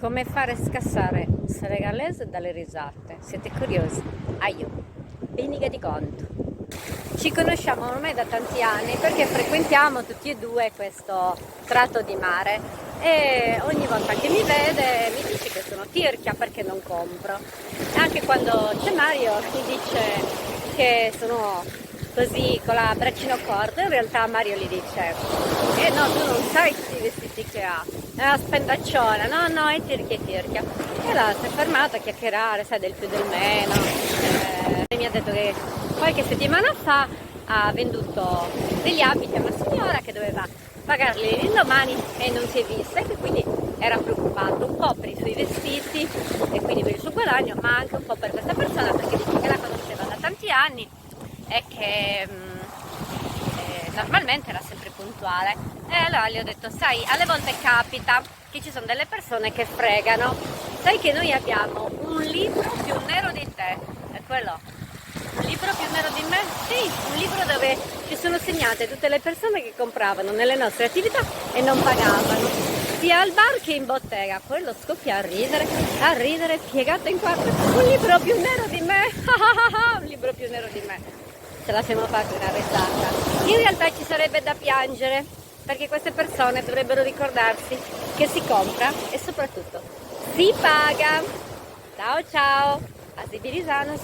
Come fare scassare un senegalese dalle risate? Siete curiosi? Aio, veniga di conto. Ci conosciamo ormai da tanti anni perché frequentiamo tutti e due questo tratto di mare e ogni volta che mi vede mi dice che sono tirchia perché non compro. E anche quando c'è Mario mi dice che sono così con la braccino corto, in realtà Mario gli dice no, tu non sai tutti i vestiti che ha, è una spendacciona, no, è tirchia. E là si è fermata a chiacchierare, sai, del più del meno. E mi ha detto che qualche settimana fa ha venduto degli abiti a una signora che doveva pagarli l'indomani e non si è vista, e che quindi era preoccupato un po' per i suoi vestiti e quindi per il suo guadagno, ma anche un po' per questa persona, perché dice che la conosceva da tanti anni e che normalmente era sempre puntuale. E allora gli ho detto, sai, alle volte capita che ci sono delle persone che fregano. Sai che noi abbiamo un libro più nero di te, è quello. Un libro più nero di me? Sì, un libro dove ci sono segnate tutte le persone che compravano nelle nostre attività e non pagavano, sia al bar che in bottega. Quello scoppia a ridere, piegato in quattro. Un libro più nero di me, un libro più nero di me. Ce la siamo fatta una risata. In realtà ci sarebbe da piangere, perché queste persone dovrebbero ricordarsi che si compra e soprattutto si paga. Ciao ciao, a Sibirisanos.